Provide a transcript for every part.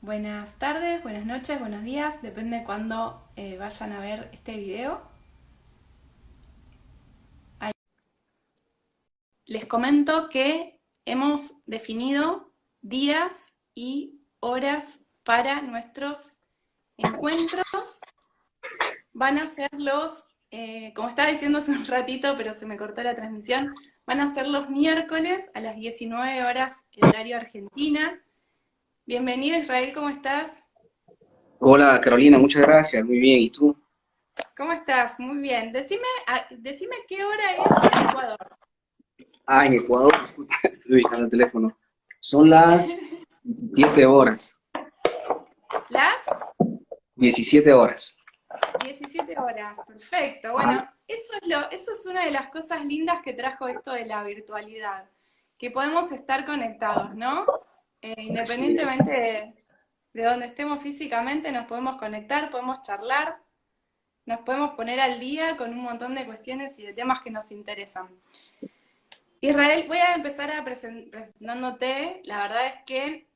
Buenas tardes, buenas noches, buenos días, depende de cuándo vayan a ver este video. Ahí. Les comento que hemos definido días y horas para nuestros encuentros. Van a ser como estaba diciendo hace un ratito, pero se me cortó la transmisión, van a ser los miércoles a las 19 horas, el horario Argentina. Bienvenido Israel, ¿cómo estás? Hola Carolina, muchas gracias, muy bien. ¿Y tú? ¿Cómo estás? Muy bien. Decime qué hora es en Ecuador. En Ecuador, disculpa, estoy ubicando el teléfono. Son las 17 horas. Las 17 horas. 17 horas. Perfecto. Ah, Bueno, eso es una de las cosas lindas que trajo esto de la virtualidad, que podemos estar conectados, ¿no? así es. Independientemente de donde estemos físicamente, nos podemos conectar, podemos charlar, nos podemos poner al día con un montón de cuestiones y de temas que nos interesan. Israel, voy a empezar presentándote. La verdad es que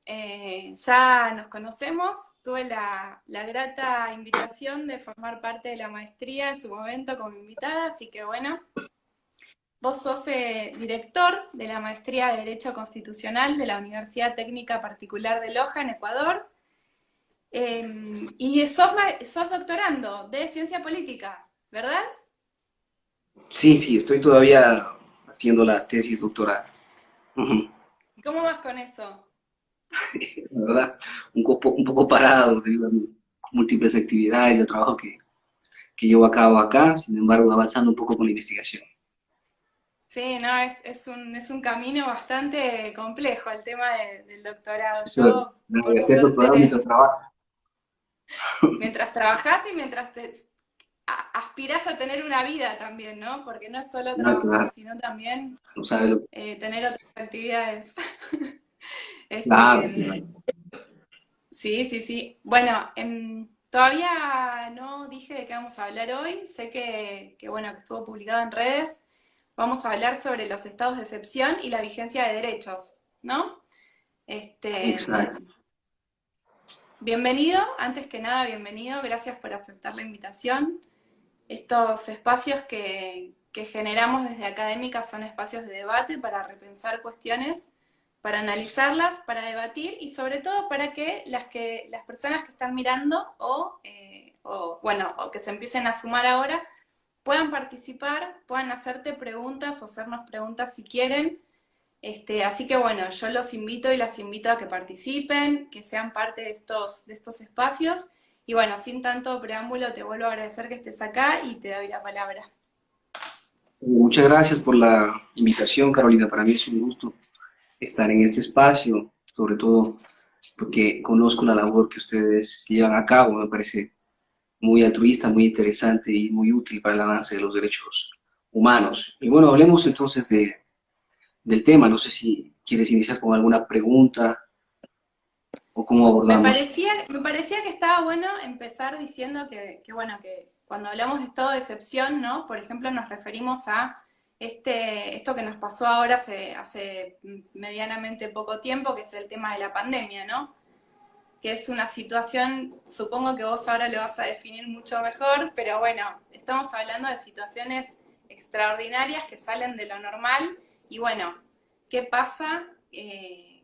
ya nos conocemos. Tuve la grata invitación de formar parte de la maestría en su momento como invitada, así que bueno, vos sos director de la maestría de Derecho Constitucional de la Universidad Técnica Particular de Loja, en Ecuador, y sos doctorando de Ciencia Política, ¿verdad? Sí, sí, estoy todavía haciendo la tesis doctoral. Ujú. ¿Y cómo vas con eso? La verdad, un poco parado debido a mis múltiples actividades y el trabajo que llevo a cabo acá, sin embargo, avanzando un poco con la investigación. Sí, no, es un camino bastante complejo el tema del doctorado. Pero, Yo, nada de por hacer doctorado suerte, mientras trabajo. mientras trabajás y mientras aspirás a tener una vida también, ¿no? Porque no es solo No, trabajar, claro, sino también no sabe lo que... tener otras actividades. Claro, Este, claro. sí, sí, sí. Bueno, todavía no dije de qué vamos a hablar hoy. Sé bueno, que estuvo publicado en redes. Vamos a hablar sobre los estados de excepción y la vigencia de derechos, ¿no? Este, Exacto. bienvenido, antes que nada, bienvenido, gracias por aceptar la invitación. Estos espacios que generamos desde Académica son espacios de debate para repensar cuestiones, para analizarlas, para debatir y sobre todo para que las personas que están mirando o que se empiecen a sumar ahora puedan participar, puedan hacerte preguntas o hacernos preguntas si quieren. Así que bueno, yo los invito y las invito a que participen, que sean parte de estos espacios. Y bueno, sin tanto preámbulo, te vuelvo a agradecer que estés acá y te doy la palabra. Muchas gracias por la invitación, Carolina. Para mí es un gusto estar en este espacio, sobre todo porque conozco la labor que ustedes llevan a cabo. Me parece muy altruista, muy interesante y muy útil para el avance de los derechos humanos. Y bueno, hablemos entonces del tema. No sé si quieres iniciar con alguna pregunta o cómo abordamos. Me parecía que estaba bueno empezar diciendo bueno, que cuando hablamos de estado de excepción, ¿no? Por ejemplo, nos referimos a esto que nos pasó ahora hace medianamente poco tiempo, que es el tema de la pandemia, ¿no? Que es una situación, supongo que vos ahora lo vas a definir mucho mejor, pero bueno, estamos hablando de situaciones extraordinarias que salen de lo normal y bueno, ¿qué pasa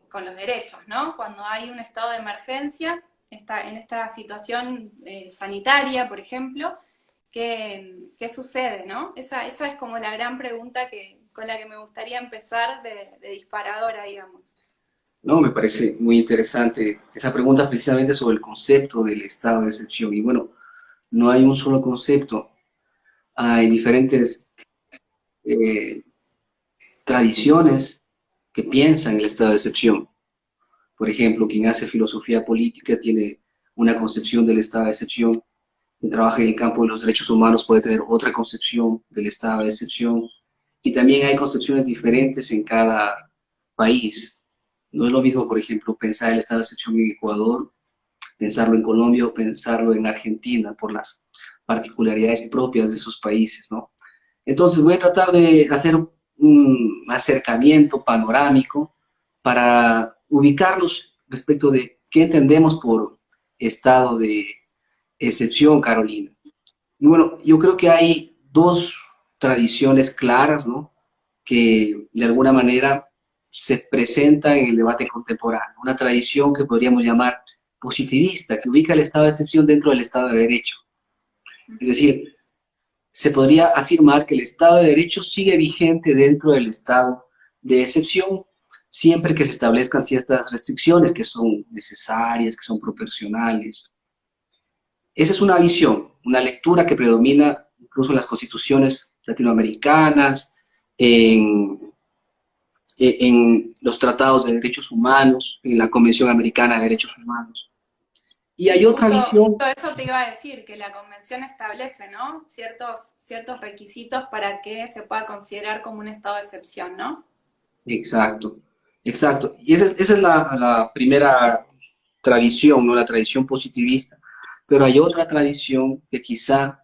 con los derechos, ¿no? Cuando hay un estado de emergencia, en esta situación sanitaria, por ejemplo, ¿qué sucede, no? Esa es como la gran pregunta con la que me gustaría empezar de disparadora, digamos. No, me parece muy interesante esa pregunta precisamente sobre el concepto del estado de excepción. Y bueno, no hay un solo concepto, hay diferentes eh, tradiciones que piensan el estado de excepción. Por ejemplo, quien hace filosofía política tiene una concepción del estado de excepción, quien trabaja en el campo de los derechos humanos puede tener otra concepción del estado de excepción, y también hay concepciones diferentes en cada país. No es lo mismo, por ejemplo, pensar el estado de excepción en Ecuador, pensarlo en Colombia o pensarlo en Argentina por las particularidades propias de esos países, ¿no? Entonces voy a tratar de hacer un acercamiento panorámico para ubicarlos respecto de ¿Qué entendemos por estado de excepción, Carolina? Y bueno, yo creo que hay dos tradiciones claras, ¿no? Que de alguna manera se presentan en el debate contemporáneo. Una tradición que podríamos llamar positivista, que ubica el estado de excepción dentro del estado de derecho. Es decir, se podría afirmar que el estado de derecho sigue vigente dentro del estado de excepción, siempre que se establezcan ciertas restricciones que son necesarias, que son proporcionales. Esa es una visión, una lectura que predomina incluso en las constituciones latinoamericanas, en, en los tratados de derechos humanos, en la Convención Americana de Derechos Humanos. Y hay Sí, otra visión, justo eso te iba a decir, que la convención establece, ¿no? Ciertos requisitos para que se pueda considerar como un estado de excepción, ¿no? exacto, exacto. Y esa es la primera tradición, ¿no? La tradición positivista. Pero hay otra tradición que quizá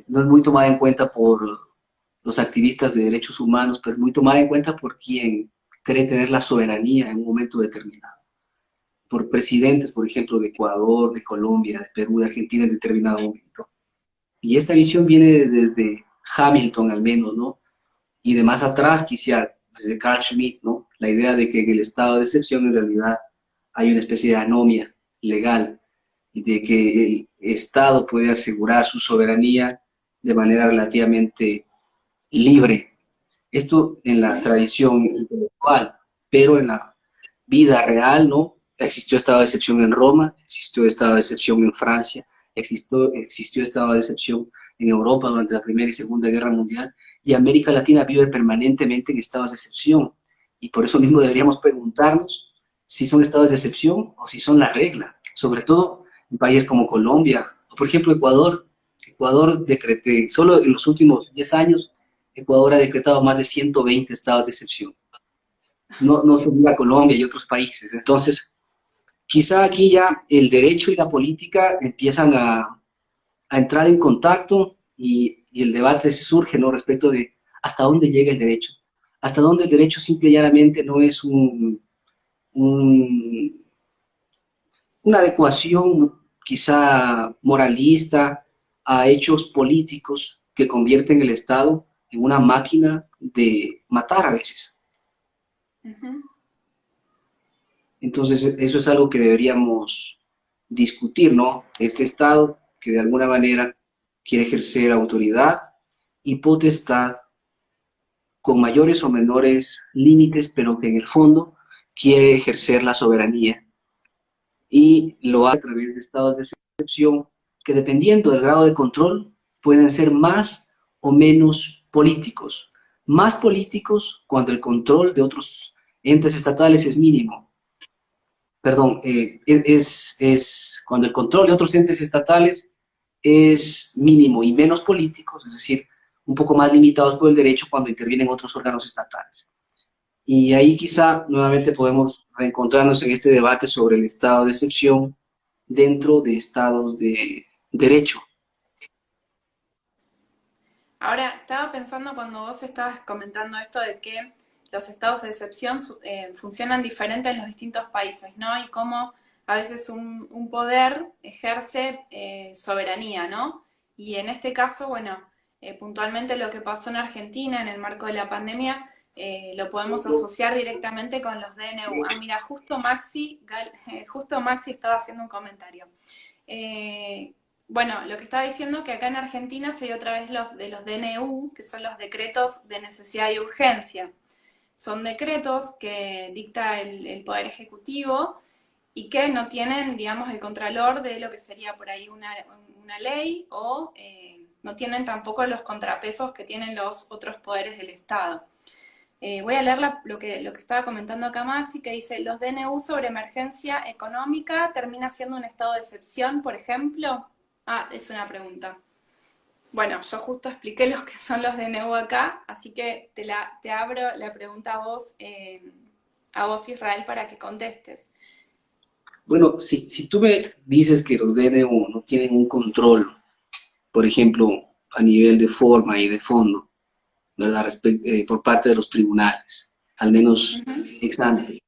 no es muy tomada en cuenta por los activistas de derechos humanos, pero es muy tomada en cuenta por quien cree tener la soberanía en un momento determinado. Por presidentes, por ejemplo, de Ecuador, de Colombia, de Perú, de Argentina en determinado momento. Y esta visión viene desde Hamilton al menos, ¿no? Y de más atrás, quizá desde Carl Schmitt, ¿no? La idea de que en el estado de excepción en realidad hay una especie de anomia legal y de que el Estado puede asegurar su soberanía de manera relativamente libre. Esto en la tradición intelectual, pero en la vida real, ¿no? Existió estado de excepción en Roma, existió estado de excepción en Francia, existió estado de excepción en Europa durante la Primera y Segunda Guerra Mundial, y América Latina vive permanentemente en estados de excepción. Y por eso mismo deberíamos preguntarnos si son estados de excepción o si son la regla, sobre todo en países como Colombia, o por ejemplo Ecuador. Ecuador decrete, solo en los últimos 10 años, Ecuador ha decretado más de 120 estados de excepción. No se diga Colombia y otros países. Entonces, quizá aquí ya el derecho y la política empiezan a entrar en contacto y el debate surge, ¿no? Respecto de hasta dónde llega el derecho. Hasta dónde el derecho simple y llanamente no es un, una adecuación quizá moralista a hechos políticos que convierten el Estado en una máquina de matar a veces. Ujú. Entonces, eso es algo que deberíamos discutir, ¿no? Este Estado que de alguna manera quiere ejercer autoridad y potestad con mayores o menores límites, pero que en el fondo quiere ejercer la soberanía y lo hace a través de estados de excepción que dependiendo del grado de control pueden ser más o menos políticos. Más políticos cuando el control de otros entes estatales es mínimo. Perdón, es cuando el control de otros entes estatales es mínimo y menos políticos, es decir, un poco más limitados por el derecho cuando intervienen otros órganos estatales. Y ahí quizá nuevamente podemos reencontrarnos en este debate sobre el estado de excepción dentro de estados de derecho. Ahora, estaba pensando cuando vos estabas comentando esto de que los estados de excepción funcionan diferente en los distintos países, ¿no? Y cómo a veces un poder ejerce soberanía, ¿no? Y en este caso, bueno, puntualmente lo que pasó en Argentina en el marco de la pandemia, lo podemos asociar directamente con los DNU. Ah, mira, justo Maxi estaba haciendo un comentario. Eh, bueno, lo que estaba diciendo que acá en Argentina se dio otra vez de los DNU, que son los decretos de necesidad y urgencia. Son decretos que dicta el Poder Ejecutivo y que no tienen, digamos, el contralor de lo que sería por ahí una ley o no tienen tampoco los contrapesos que tienen los otros poderes del Estado. Voy a leer lo que estaba comentando acá Maxi, que dice, los DNU sobre emergencia económica termina siendo un estado de excepción, por ejemplo. Ah, es una pregunta. Bueno, yo justo expliqué lo que son los DNU acá, así que te abro la pregunta a vos Israel para que contestes. Bueno, si tú me dices que los DNU no tienen un control, por ejemplo, a nivel de forma y de fondo, ¿verdad? Por parte de los tribunales, al menos Ujú. ex ante.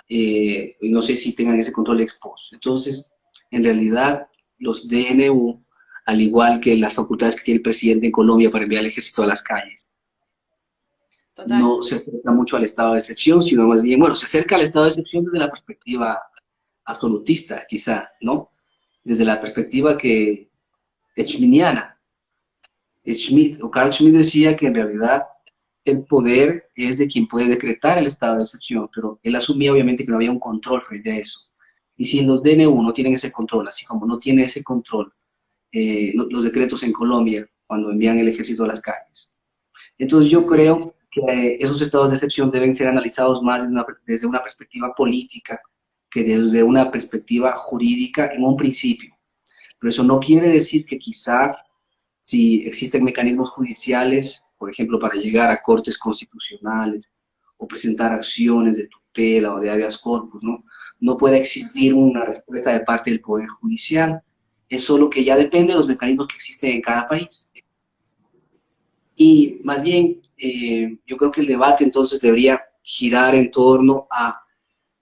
y no sé si tengan ese control ex post. Entonces, en realidad, los DNU, al igual que las facultades que tiene el presidente en Colombia para enviar al ejército a las calles, Total. no se acerca mucho al estado de excepción, sino más bien, bueno, se acerca al estado de excepción desde la perspectiva absolutista, quizá, ¿no? Desde la perspectiva que schmittiana. Schmitt o Carl Schmitt decía que en realidad el poder es de quien puede decretar el estado de excepción, pero él asumía obviamente que no había un control frente a eso. Y si los DNU no tienen ese control, así como no tiene ese control los decretos en Colombia cuando envían el ejército a las calles. Entonces yo creo que esos estados de excepción deben ser analizados más desde una perspectiva política que desde una perspectiva jurídica en un principio. Pero eso no quiere decir que quizá si existen mecanismos judiciales, por ejemplo, para llegar a cortes constitucionales o presentar acciones de tutela o de habeas corpus, ¿no? No puede existir una respuesta de parte del Poder Judicial. Es solo que ya depende de los mecanismos que existen en cada país. Y más bien, yo creo que el debate entonces debería girar en torno a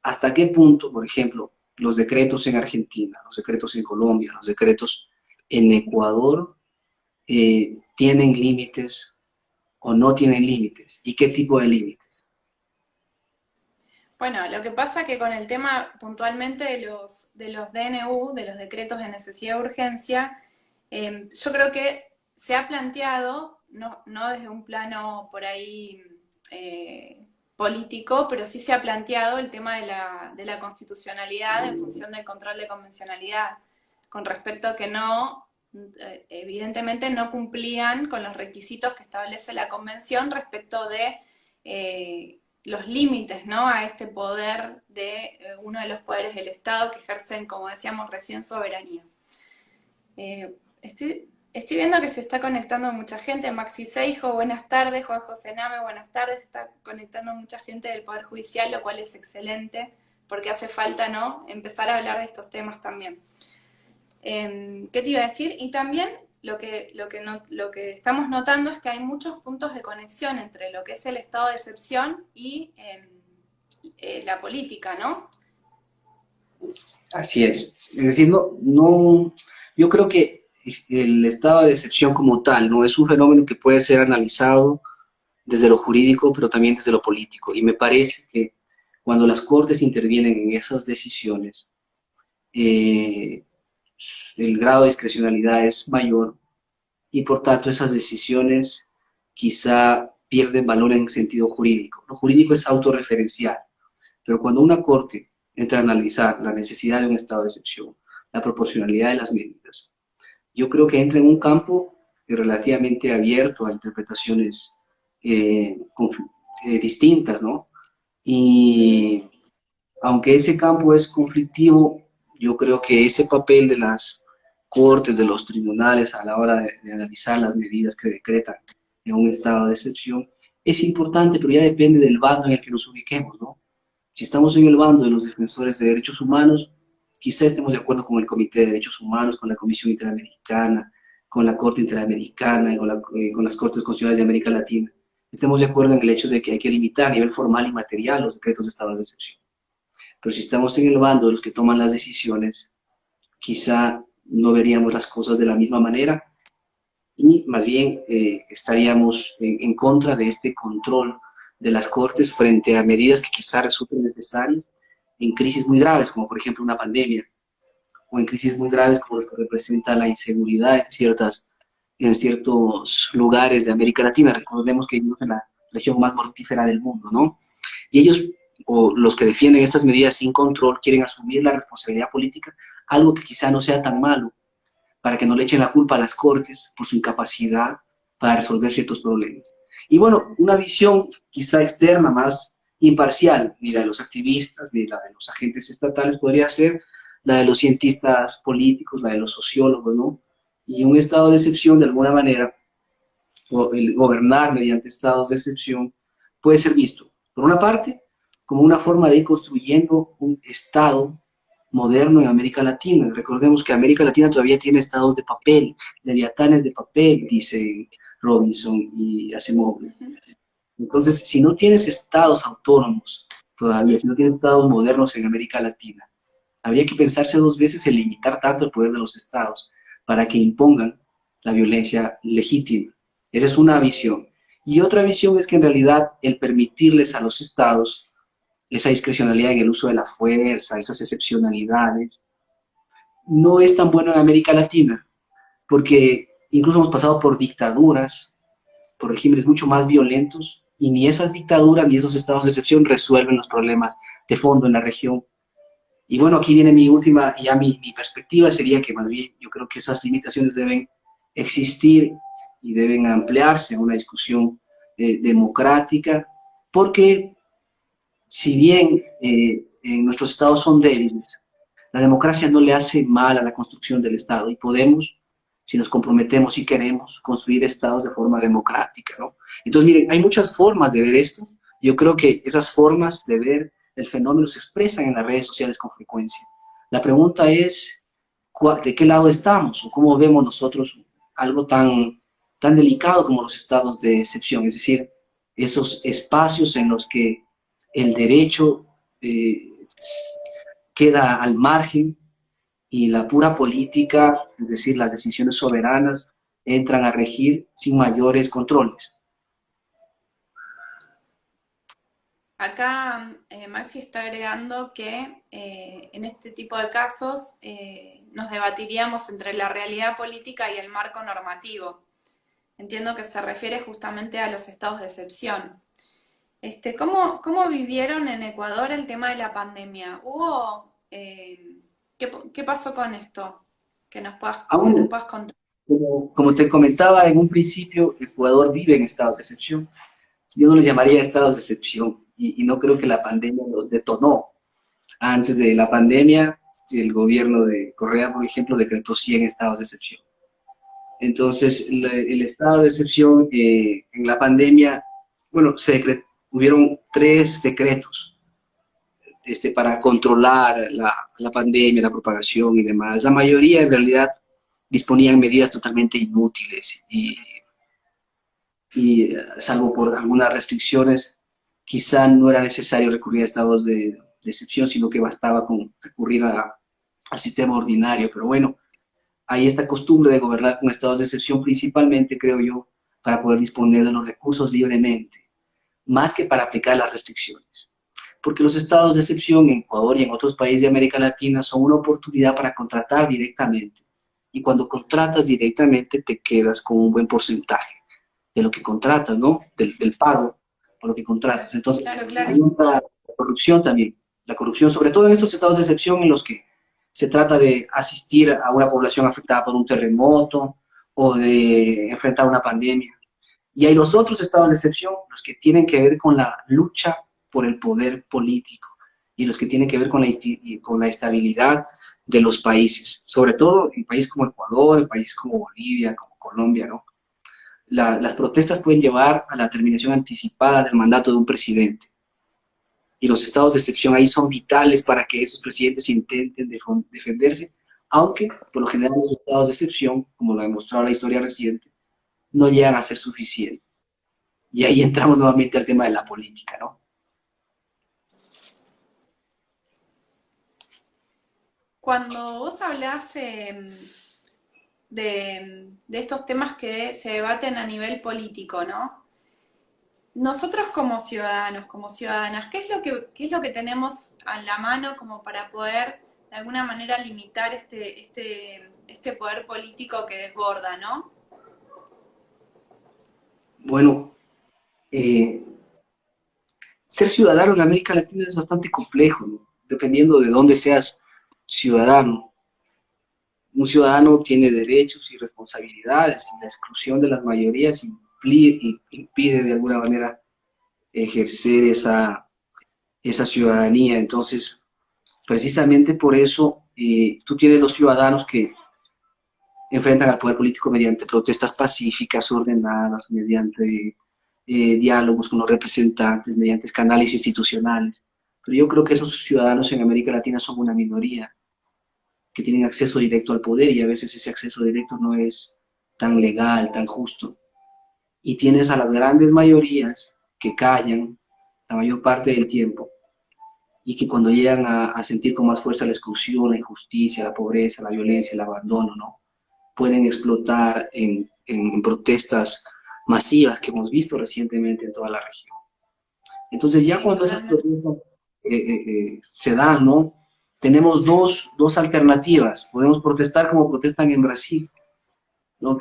hasta qué punto, por ejemplo, los decretos en Argentina, los decretos en Colombia, los decretos en Ecuador tienen límites o no tienen límites y qué tipo de límites. Bueno, lo que pasa es que con el tema puntualmente de los DNU, de los decretos de necesidad de urgencia, yo creo que se ha planteado, no desde un plano por ahí político, pero sí se ha planteado el tema de la constitucionalidad en función del control de convencionalidad, con respecto a que no, evidentemente no cumplían con los requisitos que establece la convención respecto de los límites, ¿no? A este poder de uno de los poderes del Estado que ejercen, como decíamos recién, soberanía. Estoy viendo que se está conectando mucha gente. Maxi Seijo, buenas tardes. Juan José Name, buenas tardes. Se está conectando mucha gente del Poder Judicial, lo cual es excelente, porque hace falta, ¿no?, empezar a hablar de estos temas también. ¿Qué te iba a decir? Y también lo que estamos notando es que hay muchos puntos de conexión entre lo que es el estado de excepción y la política, ¿no? Así es. Es decir, yo creo que el estado de excepción como tal no es un fenómeno que puede ser analizado desde lo jurídico, pero también desde lo político. Y me parece que cuando las cortes intervienen en esas decisiones, eh, el grado de discrecionalidad es mayor y por tanto esas decisiones quizá pierden valor en sentido jurídico. Lo jurídico es autorreferencial, pero cuando una corte entra a analizar la necesidad de un estado de excepción, la proporcionalidad de las medidas, yo creo que entra en un campo relativamente abierto a interpretaciones eh, distintas, ¿no? Y aunque ese campo es conflictivo, yo creo que ese papel de las cortes, de los tribunales a la hora de analizar las medidas que decretan en un estado de excepción es importante, pero ya depende del bando en el que nos ubiquemos, ¿no? Si estamos en el bando de los defensores de derechos humanos, quizá estemos de acuerdo con el Comité de Derechos Humanos, con la Comisión Interamericana, con la Corte Interamericana y con las Cortes Constitucionales de América Latina. Estemos de acuerdo en el hecho de que hay que limitar a nivel formal y material los decretos de estados de excepción. Pero si estamos en el bando de los que toman las decisiones, quizá no veríamos las cosas de la misma manera y más bien estaríamos en contra de este control de las Cortes frente a medidas que quizá resulten necesarias en crisis muy graves, como por ejemplo una pandemia, o en crisis muy graves como las que representa la inseguridad en ciertos lugares de América Latina. Recordemos que vivimos en la región más mortífera del mundo, ¿no? Y ellos, o los que defienden estas medidas sin control, quieren asumir la responsabilidad política, algo que quizá no sea tan malo, para que no le echen la culpa a las cortes por su incapacidad para resolver ciertos problemas. Y bueno, una visión quizá externa, más imparcial, ni la de los activistas, ni la de los agentes estatales, podría ser la de los cientistas políticos, la de los sociólogos, ¿no? Y un estado de excepción, de alguna manera, o el gobernar mediante estados de excepción, puede ser visto, por una parte, como una forma de ir construyendo un estado moderno en América Latina. Recordemos que América Latina todavía tiene estados de papel, leviatanes de papel, dice Robinson y Asimov. Uh -huh. Entonces, si no tienes estados autónomos todavía, si no tiene estados modernos en América Latina. Habría que pensarse dos veces en limitar tanto el poder de los estados para que impongan la violencia legítima. Esa es una visión. Y otra visión es que en realidad el permitirles a los estados esa discrecionalidad en el uso de la fuerza, esas excepcionalidades, no es tan bueno en América Latina, porque incluso hemos pasado por dictaduras, por regímenes mucho más violentos, y ni esas dictaduras ni esos estados de excepción resuelven los problemas de fondo en la región. Y bueno, aquí viene mi última, ya mi perspectiva sería que más bien yo creo que esas limitaciones deben existir y deben ampliarse en una discusión democrática, porque si bien nuestros estados son débiles, la democracia no le hace mal a la construcción del Estado y podemos, si nos comprometemos y queremos, construir estados de forma democrática, ¿no? Entonces, miren, hay muchas formas de ver esto. Yo creo que esas formas de ver el fenómeno se expresan en las redes sociales con frecuencia. La pregunta es, ¿de qué lado estamos? ¿O cómo vemos nosotros algo tan delicado como los estados de excepción? Es decir, esos espacios en los que el derecho queda al margen y la pura política, es decir, las decisiones soberanas, entran a regir sin mayores controles. Acá Maxi está agregando que en este tipo de casos nos debatiríamos entre la realidad política y el marco normativo. Entiendo que se refiere justamente a los estados de excepción. ¿Cómo vivieron en Ecuador el tema de la pandemia? ¿Qué pasó con esto? Que nos Aún, puedas contar. como te comentaba en un principio, Ecuador vive en estados de excepción. Yo no les llamaría estados de excepción y no creo que la pandemia los detonó. Antes de la pandemia, el gobierno de Correa, por ejemplo, decretó 100 estados de excepción. Entonces, Sí. el estado de excepción en la pandemia, bueno, hubieron 3 decretos para controlar la pandemia, la propagación y demás. La mayoría, en realidad, disponían medidas totalmente inútiles y salvo por algunas restricciones, quizá no era necesario recurrir a estados de excepción, sino que bastaba con recurrir al sistema ordinario. Pero bueno, hay esta costumbre de gobernar con estados de excepción principalmente, creo yo, para poder disponer de los recursos libremente, más que para aplicar las restricciones. Porque los estados de excepción en Ecuador y en otros países de América Latina son una oportunidad para contratar directamente. Y cuando contratas directamente te quedas con un buen porcentaje de lo que contratas, ¿no? Del pago por lo que contratas. Entonces, Claro, hay claro. una corrupción también. La corrupción, sobre todo en estos estados de excepción en los que se trata de asistir a una población afectada por un terremoto o de enfrentar una pandemia. Y hay los otros estados de excepción, los que tienen que ver con la lucha por el poder político y los que tienen que ver con la estabilidad de los países, sobre todo en países como Ecuador, en países como Bolivia, como Colombia, ¿no? Las protestas pueden llevar a la terminación anticipada del mandato de un presidente. Y los estados de excepción ahí son vitales para que esos presidentes intenten defenderse, aunque por lo general los estados de excepción, como lo ha demostrado la historia reciente, no llegan a ser suficientes. Y ahí entramos nuevamente al tema de la política, ¿no? Cuando vos hablás de estos temas que se debaten a nivel político, ¿no? Nosotros como ciudadanos, como ciudadanas, qué es lo que tenemos a la mano como para poder de alguna manera limitar este poder político que desborda, ¿no? Bueno, eh, ser ciudadano en América Latina es bastante complejo, ¿no? Dependiendo de dónde seas ciudadano. Un ciudadano tiene derechos y responsabilidades y la exclusión de las mayorías impide de alguna manera ejercer esa ciudadanía. Entonces, precisamente por eso tú tienes los ciudadanos que enfrentan al poder político mediante protestas pacíficas, ordenadas, mediante diálogos con los representantes, mediante canales institucionales. Pero yo creo que esos ciudadanos en América Latina son una minoría que tienen acceso directo al poder y a veces ese acceso directo no es tan legal, tan justo. Y tienes a las grandes mayorías que callan la mayor parte del tiempo y que cuando llegan a sentir con más fuerza la exclusión, la injusticia, la pobreza, la violencia, el abandono, ¿no? Pueden explotar en protestas masivas que hemos visto recientemente en toda la región. Entonces ya Sí, cuando esas totalmente. protestas se dan, ¿no? Tenemos dos alternativas. Podemos protestar como protestan en Brasil, ¿no?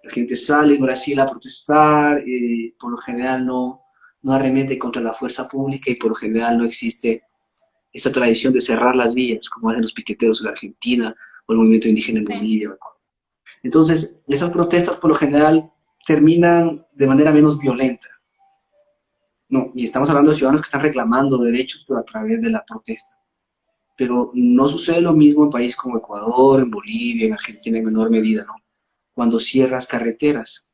La gente sale en Brasil a protestar, por lo general no arremete contra la fuerza pública y por lo general no existe esta tradición de cerrar las vías, como hacen los piqueteros en la Argentina o el movimiento indígena en Sí. Bolivia. Entonces, esas protestas por lo general terminan de manera menos violenta. No, y estamos hablando de ciudadanos que están reclamando derechos pero a través de la protesta. Pero no sucede lo mismo en países como Ecuador, en Bolivia, en Argentina en menor medida, ¿no? Cuando cierras carreteras.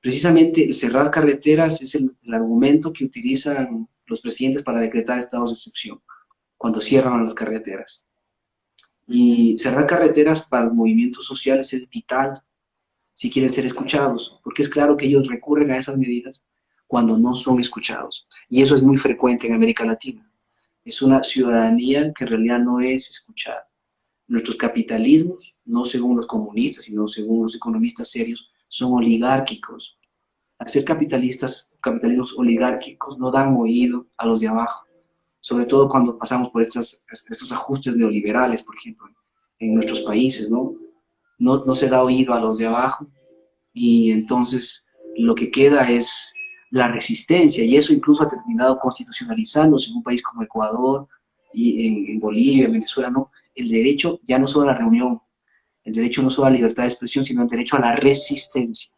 Precisamente el cerrar carreteras es el argumento que utilizan los presidentes para decretar estados de excepción, cuando cierran las carreteras. Ujú. Y cerrar carreteras para los movimientos sociales es vital si quieren ser escuchados, porque es claro que ellos recurren a esas medidas cuando no son escuchados. Y eso es muy frecuente en América Latina. Es una ciudadanía que en realidad no es escuchada. Nuestros capitalismos, no según los comunistas, sino según los economistas serios, son oligárquicos. Al ser capitalismos oligárquicos no dan oído a los de abajo, sobre todo cuando pasamos por estos ajustes neoliberales, por ejemplo, en nuestros países, ¿no? No se da oído a los de abajo y entonces lo que queda es la resistencia y eso incluso ha terminado constitucionalizándose en un país como Ecuador y en Bolivia, en Venezuela, ¿no? El derecho ya no solo a la reunión, el derecho no solo a la libertad de expresión, sino el derecho a la resistencia.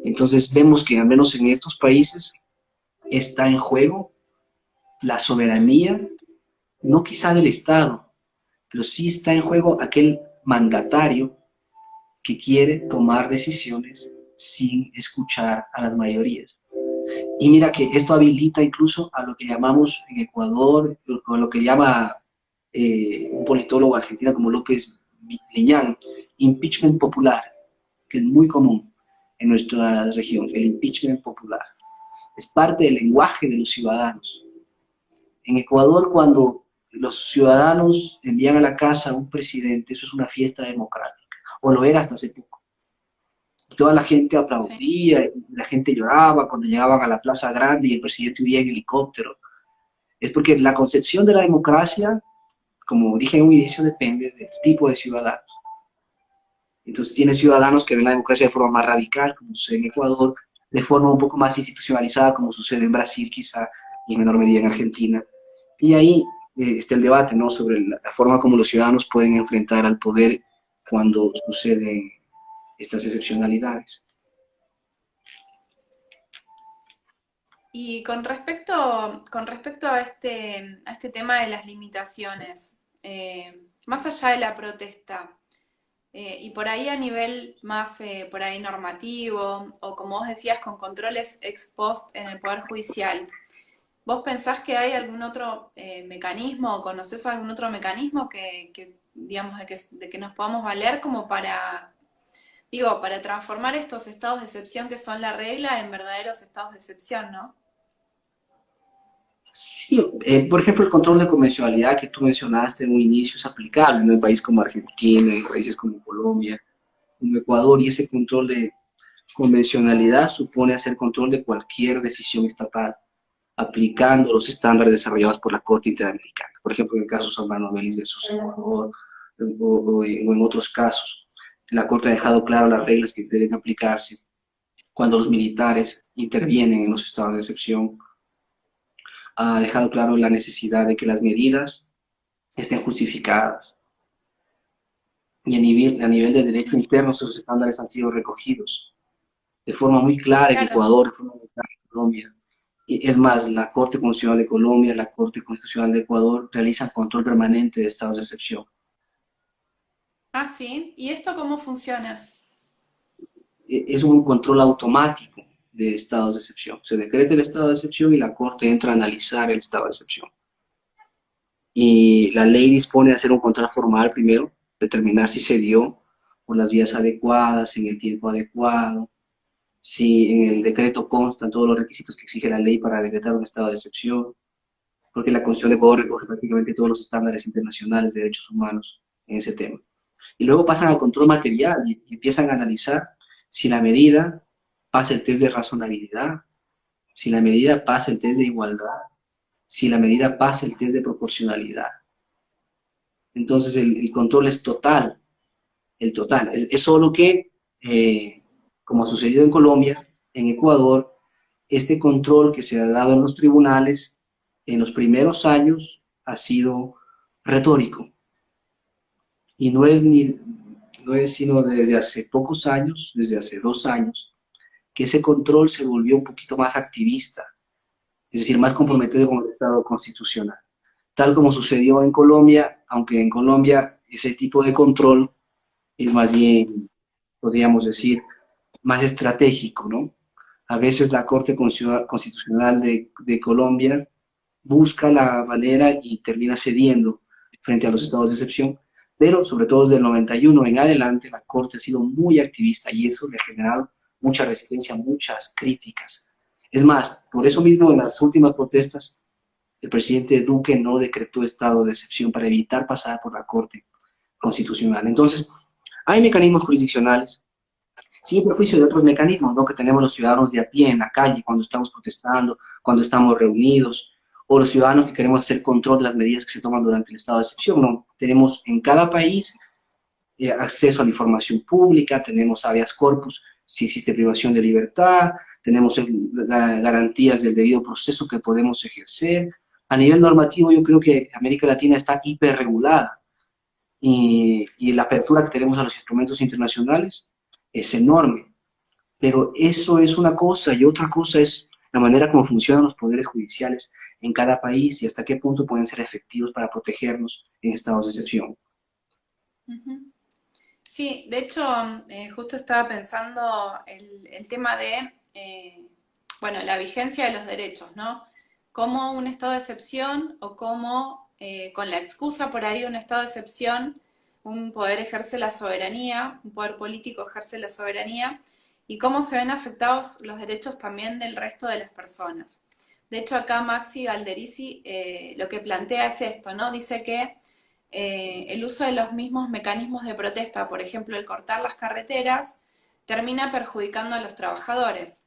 Entonces vemos que al menos en estos países está en juego la soberanía, no quizá del Estado, pero sí está en juego aquel mandatario que quiere tomar decisiones sin escuchar a las mayorías. Y mira que esto habilita incluso a lo que llamamos en Ecuador, o lo que llama un politólogo argentino como López Liñán, impeachment popular, que es muy común en nuestra región, el impeachment popular. Es parte del lenguaje de los ciudadanos. En Ecuador, cuando los ciudadanos envían a la casa a un presidente, eso es una fiesta democrática, o lo era hasta hace poco. Toda la gente Sí. aplaudía, la gente lloraba cuando llegaban a la Plaza Grande y el presidente huía en helicóptero. Es porque la concepción de la democracia, como dije en un inicio, depende del tipo de ciudadanos. Entonces tiene ciudadanos que ven la democracia de forma más radical, como sucede en Ecuador, de forma un poco más institucionalizada, como sucede en Brasil quizá, y en menor medida en Argentina. Y ahí está el debate, ¿no?, sobre la forma como los ciudadanos pueden enfrentar al poder cuando suceden estas excepcionalidades. Y con respecto a este tema de las limitaciones, más allá de la protesta, y por ahí a nivel más por ahí normativo, o como vos decías, con controles ex post en el Poder Judicial, ¿vos pensás que hay algún otro mecanismo o conocés algún otro mecanismo digamos, de que nos podamos valer como para, digo, para transformar estos estados de excepción que son la regla en verdaderos estados de excepción, ¿no? Sí, por ejemplo, el control de convencionalidad que tú mencionaste en un inicio es aplicable, ¿no?, en países como Argentina, en países como Colombia, como Ecuador, y ese control de convencionalidad supone hacer control de cualquier decisión estatal, aplicando los estándares desarrollados por la Corte Interamericana. Por ejemplo, en el caso Salvador Vélez versus Ecuador, o en otros casos. La Corte ha dejado claro las reglas que deben aplicarse cuando los militares intervienen en los estados de excepción, ha dejado claro la necesidad de que las medidas estén justificadas. Y a nivel de derecho interno, esos estándares han sido recogidos de forma muy clara en Claro. Ecuador, de forma muy clara en Colombia. Y es más, la Corte Constitucional de Colombia, la Corte Constitucional de Ecuador realizan control permanente de estados de excepción. Ah, sí. ¿Y esto cómo funciona? Es un control automático de estados de excepción. Se decreta el estado de excepción y la Corte entra a analizar el estado de excepción. Y la ley dispone de hacer un control formal primero, determinar si se dio por las vías adecuadas, en el tiempo adecuado, si en el decreto constan todos los requisitos que exige la ley para decretar un estado de excepción. porque la Constitución de Ecuador recoge prácticamente todos los estándares internacionales de derechos humanos en ese tema. Y luego pasan al control material y empiezan a analizar si la medida pasa el test de razonabilidad, si la medida pasa el test de igualdad, si la medida pasa el test de proporcionalidad. Entonces el control es total, el total. Es solo que, como ha sucedido en Colombia, en Ecuador, este control que se ha dado en los tribunales en los primeros años ha sido retórico. Y no es sino desde hace pocos años, desde hace 2 años, que ese control se volvió un poquito más activista, es decir, más Sí. comprometido con el Estado constitucional. Tal como sucedió en Colombia, aunque en Colombia ese tipo de control es más bien, podríamos decir, más estratégico, ¿no? A veces la Corte Constitucional de Colombia busca la manera y termina cediendo frente a los estados de excepción, pero sobre todo desde el 91 en adelante la Corte ha sido muy activista y eso le ha generado mucha resistencia, muchas críticas. Es más, por eso mismo en las últimas protestas el presidente Duque no decretó estado de excepción para evitar pasar por la Corte Constitucional. Entonces, hay mecanismos jurisdiccionales sin perjuicio de otros mecanismos, ¿no? Que tenemos los ciudadanos de a pie en la calle cuando estamos protestando, cuando estamos reunidos, o los ciudadanos que queremos hacer control de las medidas que se toman durante el estado de excepción, ¿no? Tenemos en cada país acceso a la información pública, tenemos habeas corpus si existe privación de libertad, tenemos garantías del debido proceso que podemos ejercer. A nivel normativo yo creo que América Latina está hiperregulada y la apertura que tenemos a los instrumentos internacionales es enorme. Pero eso es una cosa y otra cosa es la manera como funcionan los poderes judiciales en cada país y hasta qué punto pueden ser efectivos para protegernos en estados de excepción. Ujú. Sí, de hecho, justo estaba pensando el tema de, bueno, la vigencia de los derechos, ¿no? Como un estado de excepción o como, con la excusa por ahí de un estado de excepción, un poder ejerce la soberanía, un poder político ejerce la soberanía, y cómo se ven afectados los derechos también del resto de las personas. De hecho, acá Maxi Galderici lo que plantea es esto, ¿no? Dice que el uso de los mismos mecanismos de protesta, por ejemplo, el cortar las carreteras, termina perjudicando a los trabajadores,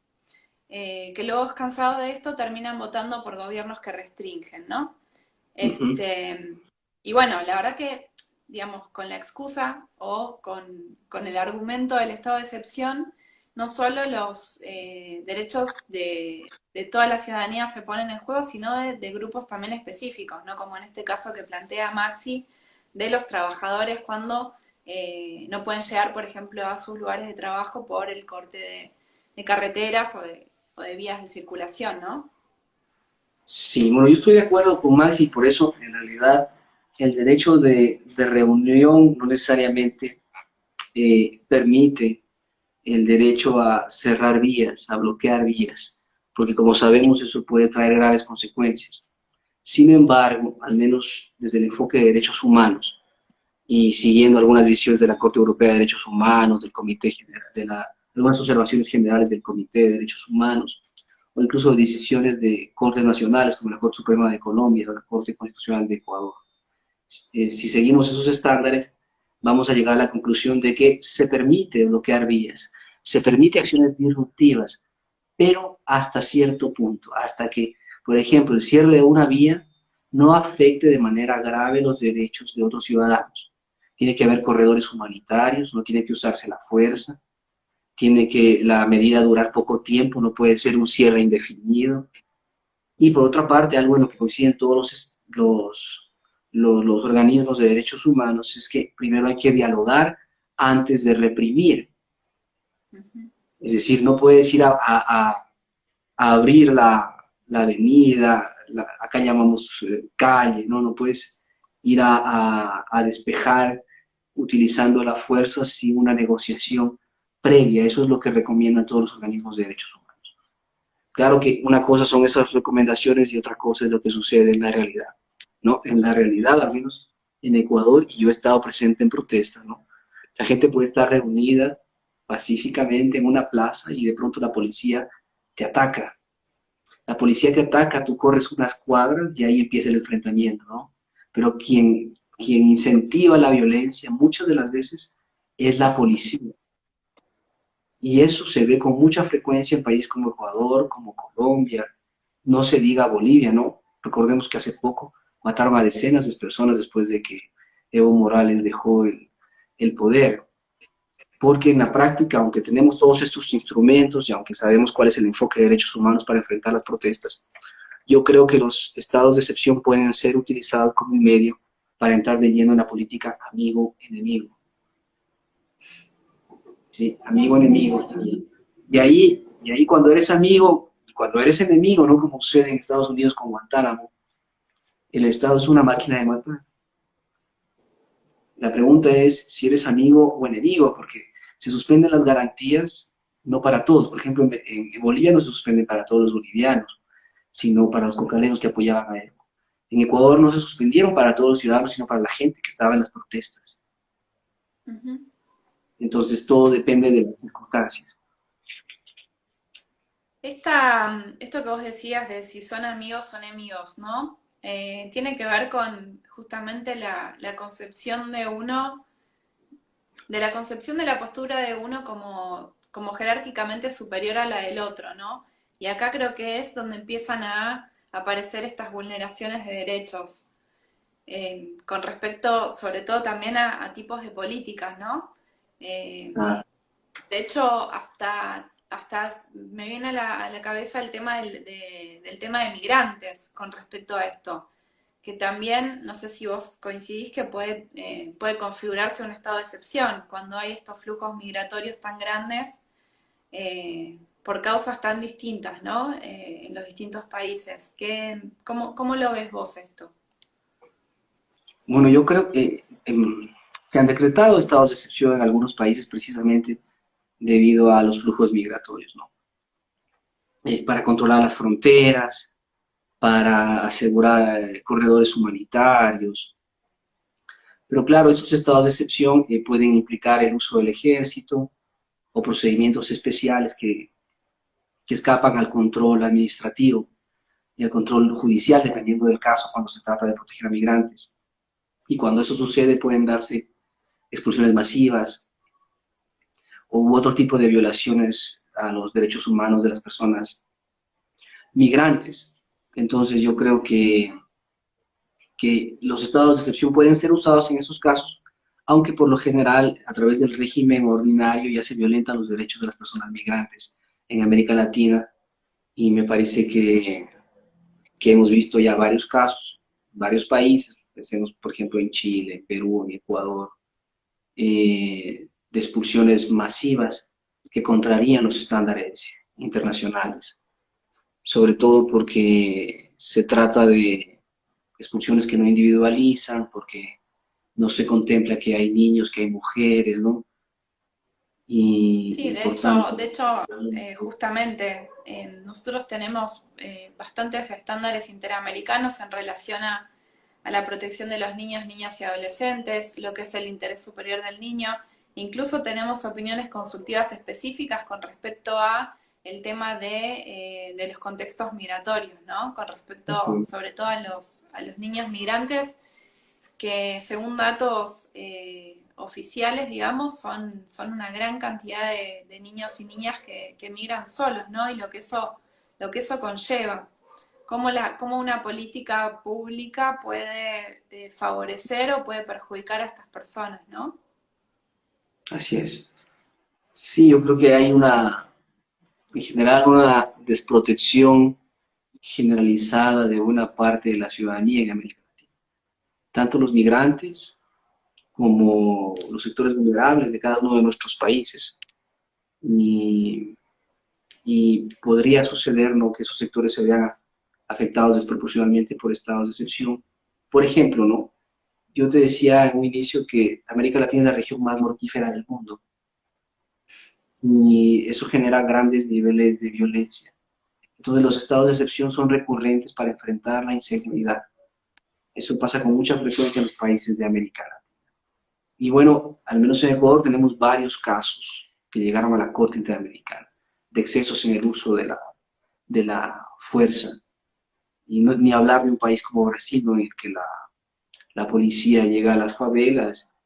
que luego cansados de esto terminan votando por gobiernos que restringen, ¿no? Uh -huh. Este, y bueno, la verdad que, digamos, con la excusa o con el argumento del estado de excepción, no solo los derechos de toda la ciudadanía se ponen en juego, sino de grupos también específicos, ¿no? Como en este caso que plantea Maxi, de los trabajadores cuando no pueden llegar, por ejemplo, a sus lugares de trabajo por el corte de carreteras o de vías de circulación, ¿no? Sí, bueno, yo estoy de acuerdo con Max y por eso en realidad el derecho de reunión no necesariamente permite el derecho a cerrar vías, a bloquear vías, porque como sabemos eso puede traer graves consecuencias. Sin embargo, al menos desde el enfoque de derechos humanos y siguiendo algunas decisiones de la Corte Europea de Derechos Humanos, del Comité General, algunas observaciones generales del Comité de Derechos Humanos, o incluso decisiones de cortes nacionales como la Corte Suprema de Colombia o la Corte Constitucional de Ecuador. Si seguimos esos estándares, vamos a llegar a la conclusión de que se permite bloquear vías, se permite acciones disruptivas, pero hasta cierto punto, hasta que, por ejemplo, el cierre de una vía no afecte de manera grave los derechos de otros ciudadanos. Tiene que haber corredores humanitarios, no tiene que usarse la fuerza, tiene que la medida durar poco tiempo, no puede ser un cierre indefinido. Y por otra parte, algo en lo que coinciden todos los organismos de derechos humanos es que primero hay que dialogar antes de reprimir. Uh -huh. Es decir, no puedes ir a abrir la avenida, acá llamamos calle, ¿no? No puedes ir a despejar utilizando la fuerza sin una negociación previa. Eso es lo que recomiendan todos los organismos de derechos humanos. Claro que una cosa son esas recomendaciones y otra cosa es lo que sucede en la realidad, ¿no? En la Uh -huh. realidad, al menos en Ecuador, y yo he estado presente en protestas, ¿no? La gente puede estar reunida pacíficamente en una plaza y de pronto la policía te ataca. La policía te ataca, tú corres unas cuadras y ahí empieza el enfrentamiento, ¿no? Pero quien incentiva la violencia muchas de las veces es la policía. Y eso se ve con mucha frecuencia en países como Ecuador, como Colombia, no se diga Bolivia, ¿no? Recordemos que hace poco mataron a decenas de personas después de que Evo Morales dejó el poder. Porque en la práctica, aunque tenemos todos estos instrumentos y aunque sabemos cuál es el enfoque de derechos humanos para enfrentar las protestas, yo creo que los estados de excepción pueden ser utilizados como un medio para entrar de lleno en la política amigo-enemigo. ¿Sí? Amigo-enemigo. Y ahí cuando eres amigo y cuando eres enemigo, ¿no? Como sucede en Estados Unidos con Guantánamo, el Estado es una máquina de matar. La pregunta es si eres amigo o enemigo, porque se suspenden las garantías, no para todos. Por ejemplo, en Bolivia no se suspenden para todos los bolivianos, sino para los cocaleros que apoyaban a Evo. En Ecuador no se suspendieron para todos los ciudadanos, sino para la gente que estaba en las protestas. Ujú. Entonces todo depende de las circunstancias. Esto que vos decías de si son amigos o enemigos, ¿no? Tiene que ver con justamente la concepción de uno, de la concepción de la postura de uno como jerárquicamente superior a la del otro, ¿no? Y acá creo que es donde empiezan a aparecer estas vulneraciones de derechos, con respecto sobre todo también a tipos de políticas, ¿no? Eh, Ah, de hecho, hasta me viene a la cabeza el tema del tema de migrantes con respecto a esto, que también, no sé si vos coincidís, que puede configurarse un estado de excepción cuando hay estos flujos migratorios tan grandes, por causas tan distintas, ¿no? En los distintos países. ¿Cómo lo ves vos esto? bueno, yo creo que se han decretado estados de excepción en algunos países precisamente debido a los flujos migratorios, ¿no? Para controlar las fronteras, para asegurar corredores humanitarios. Pero claro, estos estados de excepción pueden implicar el uso del ejército o procedimientos especiales que escapan al control administrativo y al control judicial, dependiendo del caso, cuando se trata de proteger a migrantes. Y cuando eso sucede, pueden darse expulsiones masivas u otro tipo de violaciones a los derechos humanos de las personas migrantes. Entonces yo creo que los estados de excepción pueden ser usados en esos casos, aunque por lo general a través del régimen ordinario ya se violentan los derechos de las personas migrantes en América Latina y me parece que hemos visto ya varios casos, varios países, pensemos por ejemplo en Chile, en Perú, en Ecuador, de expulsiones masivas que contrarían los estándares internacionales, sobre todo porque se trata de expulsiones que no individualizan, porque no se contempla que hay niños, que hay mujeres, ¿no? Sí, Y por tanto, justamente nosotros tenemos bastantes estándares interamericanos en relación a la protección de los niños, niñas y adolescentes, lo que es el interés superior del niño. Incluso tenemos opiniones consultivas específicas con respecto a el tema de los contextos migratorios, ¿no? Con respecto sobre todo a los niños migrantes que según datos oficiales, digamos, son una gran cantidad de niños y niñas que migran solos, ¿no? Y lo que eso conlleva. Cómo una política pública puede favorecer o puede perjudicar a estas personas, ¿no? así es. Sí, yo creo que hay en general, una desprotección generalizada de una parte de la ciudadanía en América Latina. Tanto los migrantes como los sectores vulnerables de cada uno de nuestros países. Y, y podría suceder, ¿no?, que esos sectores se vean afectados desproporcionalmente por estados de excepción. Por ejemplo, ¿no? Yo te decía en un inicio que América Latina es la región más mortífera del mundo y eso genera grandes niveles de violencia. Entonces los estados de excepción son recurrentes para enfrentar la inseguridad. Eso pasa con mucha frecuencia en los países de América Latina. Y bueno, al menos en Ecuador tenemos varios casos que llegaron a la Corte Interamericana de excesos en el uso de la fuerza. Y ni hablar de un país como Brasil, ¿no? En el que la policía llega a las favelas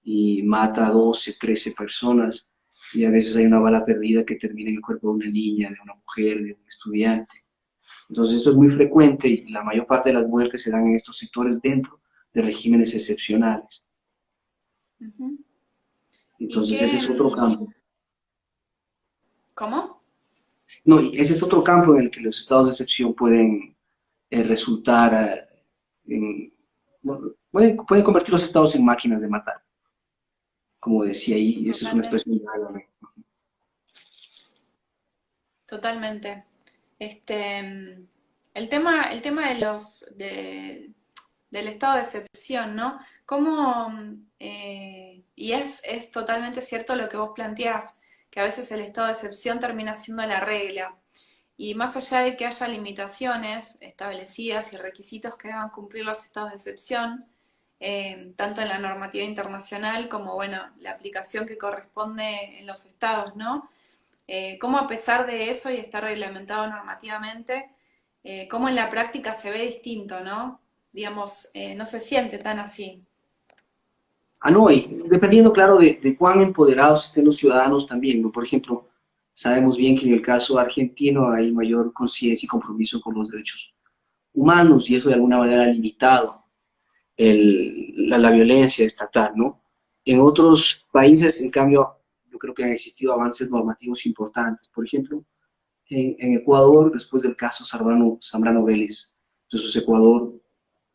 y mata a 12, 13 personas, y a veces hay una bala perdida que termina en el cuerpo de una niña, de una mujer, de un estudiante. Entonces esto es muy frecuente y la mayor parte de las muertes se dan en estos sectores dentro de regímenes excepcionales. Ujú. ¿Y Entonces ese qué? es otro campo. ¿Cómo? No, y ese es otro campo en el que los estados de excepción pueden resultar bueno, pueden convertir los estados en máquinas de matar, como decía ahí, esa es una Totalmente. expresión árabe. Totalmente. Este, el tema de del estado de excepción, ¿no? ¿Cómo, y es totalmente cierto lo que vos planteás, que a veces el estado de excepción termina siendo la regla. Y más allá de que haya limitaciones establecidas y requisitos que deban cumplir los estados de excepción, tanto en la normativa internacional como, bueno, la aplicación que corresponde en los estados, ¿no? Cómo a pesar de eso y estar reglamentado normativamente, cómo en la práctica se ve distinto, ¿no? Digamos, no se siente tan así. Ah, no, y dependiendo, claro, de cuán empoderados estén los ciudadanos también, ¿no? Por ejemplo, sabemos bien que en el caso argentino hay mayor conciencia y compromiso con los derechos humanos y eso de alguna manera ha limitado la violencia estatal, ¿no? En otros países, en cambio, yo creo que han existido avances normativos importantes. Por ejemplo, en Ecuador, después del caso Zambrano Vélez, entonces Ecuador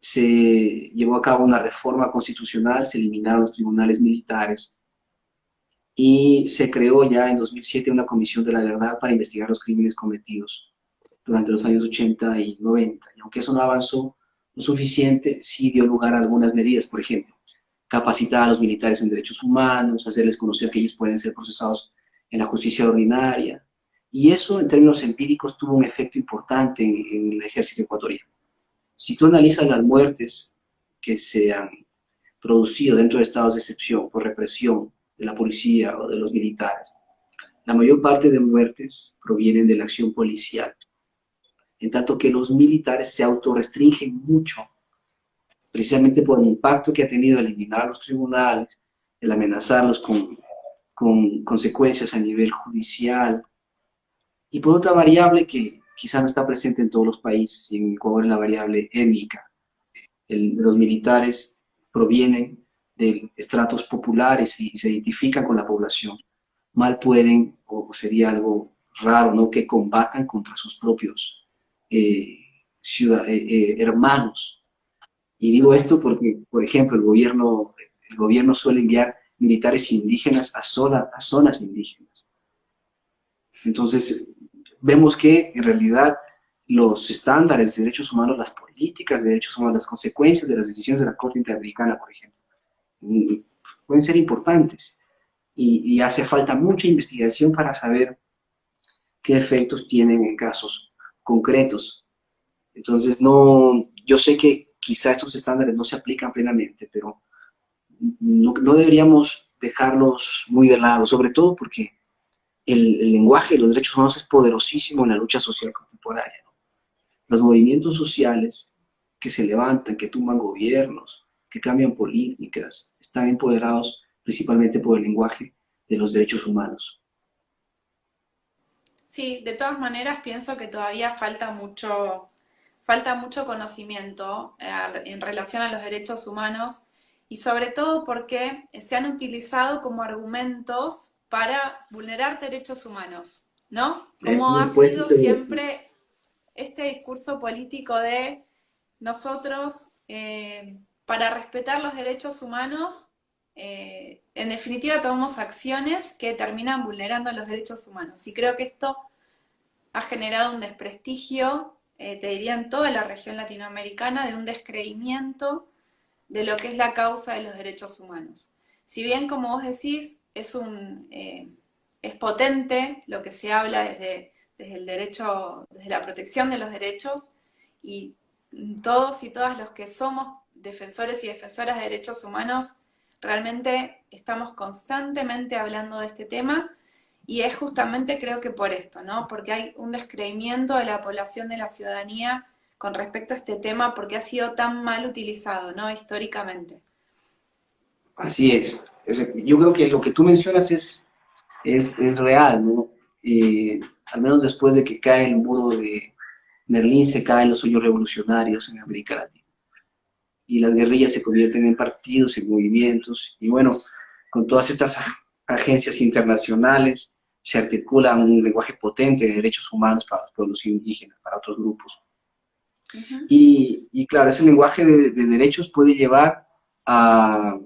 se llevó a cabo una reforma constitucional, se eliminaron los tribunales militares y se creó ya en 2007 una comisión de la verdad para investigar los crímenes cometidos durante los años 80 y 90. Y aunque eso no avanzó lo suficiente, sí dio lugar a algunas medidas, por ejemplo, capacitar a los militares en derechos humanos, hacerles conocer que ellos pueden ser procesados en la justicia ordinaria. Y eso, en términos empíricos, tuvo un efecto importante en el ejército ecuatoriano. Si tú analizas las muertes que se han producido dentro de estados de excepción por represión de la policía o de los militares, la mayor parte de muertes provienen de la acción policial, en tanto que los militares se autorrestringen mucho, precisamente por el impacto que ha tenido eliminar los tribunales, el amenazarlos con consecuencias a nivel judicial, y por otra variable que quizá no está presente en todos los países, y en Ecuador es la variable étnica. Los militares provienen de estratos populares y se identifican con la población. Mal pueden, o sería algo raro, ¿no?, que combatan contra sus propios eh, hermanos. Y digo Total. esto porque, por ejemplo, el gobierno suele enviar militares indígenas a zonas indígenas. Entonces, vemos que en realidad los estándares de derechos humanos, las políticas de derechos humanos, las consecuencias de las decisiones de la Corte Interamericana, por ejemplo, mm, pueden ser importantes. Y hace falta mucha investigación para saber qué efectos tienen en casos concretos. Entonces, no, yo sé que quizá estos estándares no se aplican plenamente, pero no deberíamos dejarlos muy de lado, sobre todo porque el lenguaje de los derechos humanos es poderosísimo en la lucha social contemporánea, ¿no? Los movimientos sociales que se levantan, que tumban gobiernos, que cambian políticas, están empoderados principalmente por el lenguaje de los derechos humanos. Sí, de todas maneras pienso que todavía falta mucho conocimiento en relación a los derechos humanos y sobre todo porque se han utilizado como argumentos para vulnerar derechos humanos, ¿no? Como ha Pues sí sido te voy a decir. siempre este discurso político de nosotros, para respetar los derechos humanos, en definitiva tomamos acciones que terminan vulnerando los derechos humanos. Y creo que esto ha generado un desprestigio, te diría, en toda la región latinoamericana, de un descreimiento de lo que es la causa de los derechos humanos. Si bien, como vos decís, es potente lo que se habla desde el derecho, desde la protección de los derechos, y todos y todas los que somos defensores y defensoras de derechos humanos realmente estamos constantemente hablando de este tema Y es justamente creo que por esto, ¿no? Porque hay un descreimiento de la población, de la ciudadanía con respecto a este tema porque ha sido tan mal utilizado, ¿no? Históricamente. Así es. Yo creo que lo que tú mencionas es real, ¿no? Al menos después de que cae el muro de Berlín, se caen los sueños revolucionarios en América Latina. Y las guerrillas se convierten en partidos, en movimientos, y bueno, con todas estas agencias internacionales se articula un lenguaje potente de derechos humanos para los pueblos indígenas, para otros grupos. Ujú. Y claro, ese lenguaje de derechos puede llevar a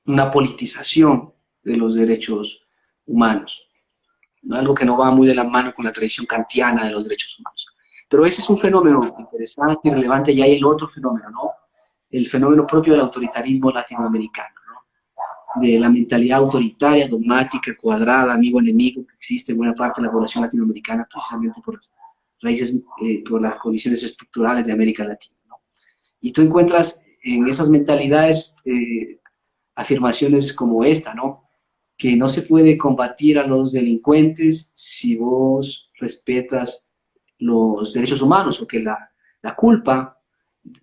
una politización de los derechos humanos, ¿no? Algo que no va muy de la mano con la tradición kantiana de los derechos humanos. Pero ese es un fenómeno interesante y relevante, y hay el otro fenómeno, ¿no? El fenómeno propio del autoritarismo latinoamericano, ¿no? De la mentalidad autoritaria, dogmática, cuadrada, amigo-enemigo, que existe en buena parte de la población latinoamericana, precisamente por las raíces, por las condiciones estructurales de América Latina, ¿no? Y tú encuentras en esas mentalidades afirmaciones como esta, ¿no? Que no se puede combatir a los delincuentes si vos respetas los derechos humanos, o que la culpa,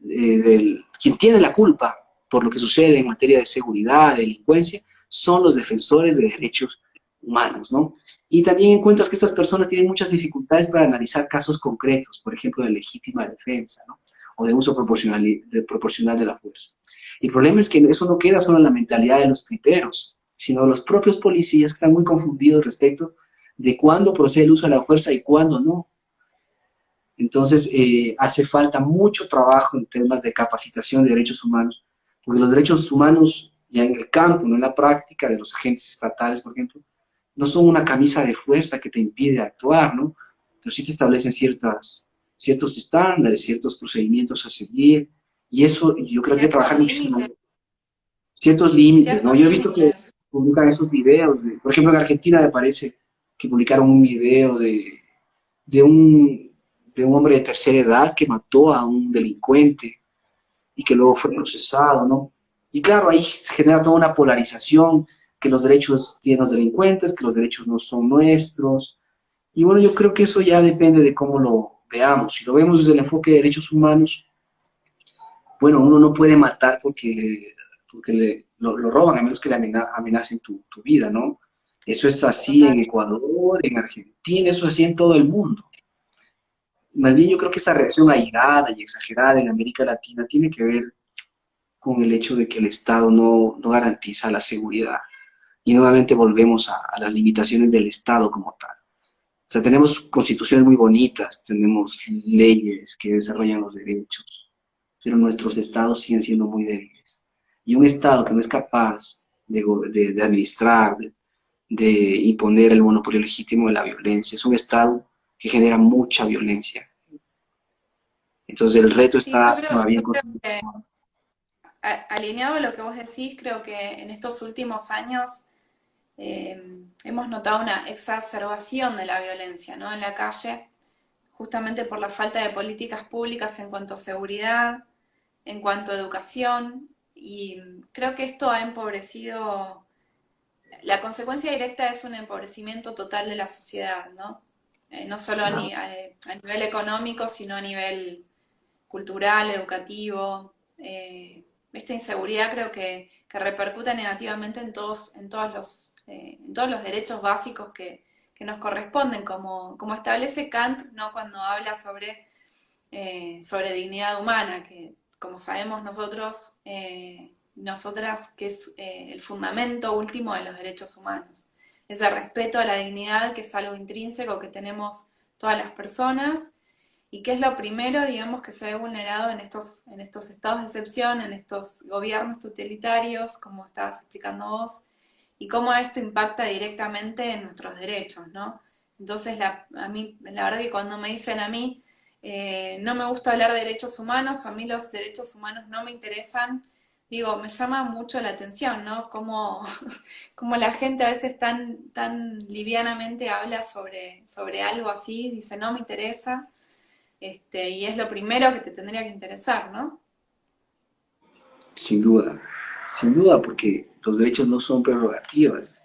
quien tiene la culpa por lo que sucede en materia de seguridad, de delincuencia, son los defensores de derechos humanos, ¿no? Y también encuentras que estas personas tienen muchas dificultades para analizar casos concretos, por ejemplo, de legítima defensa, ¿no? O de uso proporcional de la fuerza. Y el problema es que eso no queda solo en la mentalidad de los tuiteros, sino de los propios policías, que están muy confundidos respecto de cuándo procede el uso de la fuerza y cuándo no. Entonces, hace falta mucho trabajo en temas de capacitación de derechos humanos, porque los derechos humanos, ya en el campo, no en la práctica de los agentes estatales, por ejemplo, no son una camisa de fuerza que te impide actuar, ¿no? Pero sí te establecen ciertos estándares, ciertos procedimientos a seguir, y eso yo creo que hay que Ciertos trabajar muchísimo, límites, ciertos límites, ¿no? ciertos Yo he visto que límites. publican esos videos, por ejemplo, en Argentina me parece que publicaron un video de un, de un hombre de tercera edad que mató a un delincuente y que luego fue procesado, ¿no? Y claro, ahí se genera toda una polarización, que los derechos tienen los delincuentes, que los derechos no son nuestros. Y bueno, yo creo que eso ya depende de cómo lo veamos. Si lo vemos desde el enfoque de derechos humanos, bueno, uno no puede matar lo roban, a menos que le amenacen tu vida, ¿no? Eso es así Total, en Ecuador, en Argentina, eso es así en todo el mundo. Más bien yo creo sí. que esta reacción airada y exagerada en América Latina tiene que ver con el hecho de que el Estado no garantiza la seguridad. Y nuevamente volvemos a las limitaciones del Estado como tal. O sea, tenemos constituciones muy bonitas, tenemos leyes que desarrollan los derechos, pero nuestros estados siguen siendo muy débiles. Y un estado que no es capaz de administrar, de imponer el monopolio legítimo de la violencia, es un estado que genera mucha violencia. Entonces el reto Sí, yo está creo, todavía yo en creo construir. que alineado a lo que vos decís, creo que en estos últimos años hemos notado una exacerbación de la violencia, ¿no? En la calle, justamente por la falta de políticas públicas en cuanto a seguridad, en cuanto a educación, y creo que esto ha empobrecido, la consecuencia directa es un empobrecimiento total de la sociedad, ¿no? No solo a nivel económico, sino a nivel cultural, educativo. Esta inseguridad creo que repercute negativamente en todos los derechos básicos que nos corresponden, como establece Kant, ¿no? Cuando habla sobre dignidad humana, que como sabemos nosotros, nosotras, que es el fundamento último de los derechos humanos. Ese respeto a la dignidad, que es algo intrínseco que tenemos todas las personas, y que es lo primero, digamos, que se ve vulnerado en estos estados de excepción, en estos gobiernos totalitarios, como estabas explicando vos, y cómo esto impacta directamente en nuestros derechos, ¿no? Entonces, a mí, la verdad que cuando me dicen a mí, no me gusta hablar de derechos humanos, a mí los derechos humanos no me interesan, digo, me llama mucho la atención, ¿no? Como la gente a veces tan livianamente habla sobre algo así, dice, no me interesa, y es lo primero que te tendría que interesar, ¿no? Sin duda, porque los derechos no son prerrogativas,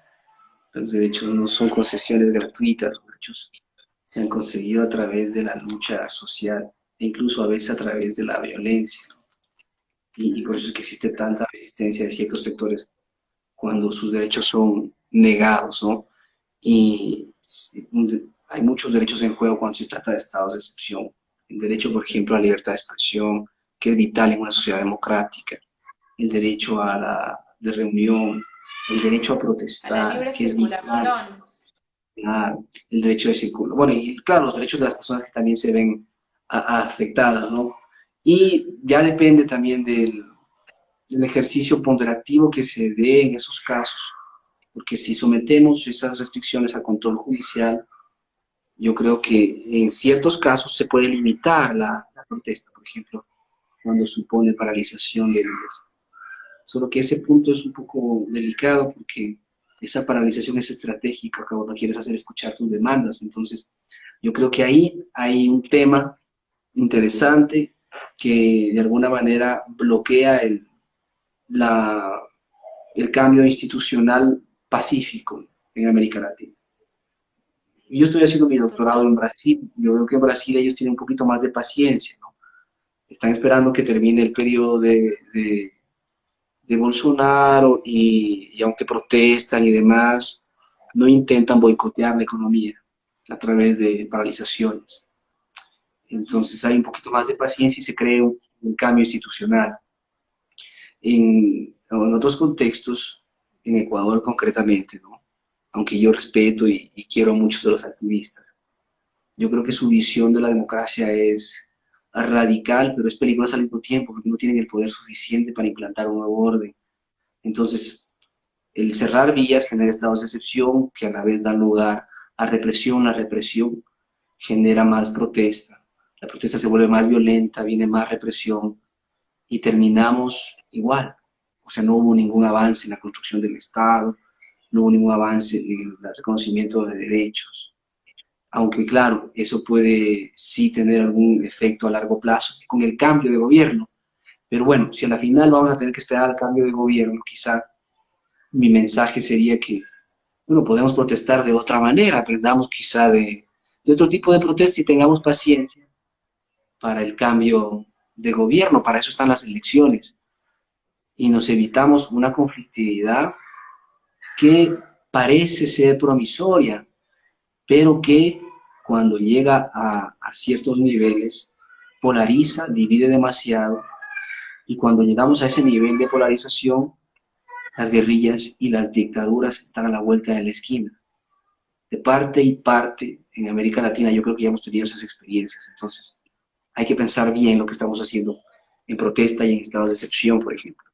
Los derechos no son concesiones gratuitas, los derechos se han conseguido a través de la lucha social e incluso a veces a través de la violencia. Y por eso es que existe tanta resistencia de ciertos sectores cuando sus derechos son negados, ¿no? Y hay muchos derechos en juego cuando se trata de estados de excepción. El derecho, por ejemplo, a la libertad de expresión, que es vital en una sociedad democrática. El derecho a la de reunión, el derecho a A la protestar, libre que es vital. circulación. Claro, el derecho de circulación. Bueno, y claro, los derechos de las personas que también se ven afectadas, ¿no? Y ya depende también del ejercicio ponderativo que se dé en esos casos, porque si sometemos esas restricciones al control judicial, yo creo que en ciertos casos se puede limitar la protesta, por ejemplo, cuando supone paralización de vías. Solo que ese punto es un poco delicado porque esa paralización es estratégica cuando quieres hacer escuchar tus demandas. Entonces, yo creo que ahí hay un tema interesante que de alguna manera bloquea la, el cambio institucional pacífico en América Latina. Yo estoy haciendo mi doctorado Total. en Brasil. Yo veo que en Brasil ellos tienen un poquito más de paciencia, ¿no? Están esperando que termine el periodo de Bolsonaro y aunque protestan y demás, no intentan boicotear la economía a través de paralizaciones. Ujú. Entonces hay un poquito más de paciencia y se crea un cambio institucional. En otros contextos, en Ecuador concretamente, ¿no? Aunque yo respeto y quiero a muchos de los activistas, yo creo que su visión de la democracia es radical, pero es peligrosa al mismo tiempo, porque no tienen el poder suficiente para implantar un nuevo orden. Entonces, el cerrar vías genera estados de excepción que a la vez dan lugar a represión. La represión genera más protesta. La protesta se vuelve más violenta, viene más represión y terminamos igual. O sea, no hubo ningún avance en la construcción del Estado, no hubo ningún avance en el reconocimiento de derechos. Aunque claro, eso puede sí tener algún efecto a largo plazo con el cambio de gobierno. Pero bueno, si a la final vamos a tener que esperar al cambio de gobierno, quizá mi mensaje sería que, bueno, podemos protestar de otra manera, aprendamos quizá de otro tipo de protesta y tengamos paciencia para el cambio de gobierno, para eso están las elecciones, y nos evitamos una conflictividad que parece ser promisoria, pero que cuando llega a ciertos niveles polariza, divide demasiado, y cuando llegamos a ese nivel de polarización, las guerrillas y las dictaduras están a la vuelta de la esquina. De parte y parte en América Latina, yo creo que ya hemos tenido esas experiencias. Entonces, hay que pensar bien lo que estamos haciendo en protesta y en estados de excepción, por ejemplo.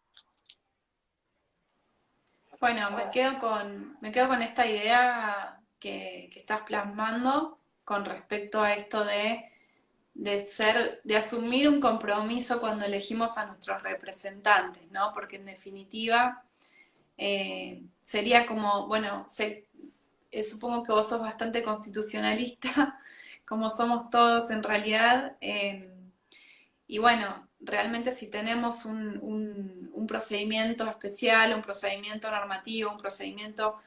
Bueno, me quedo con esta idea que estás plasmando con respecto a esto de asumir un compromiso cuando elegimos a nuestros representantes, ¿no? Porque en definitiva sería como, bueno, supongo que vos sos bastante constitucionalista, como somos todos en realidad, y bueno, realmente si tenemos un procedimiento especial, un procedimiento normativo, un procedimiento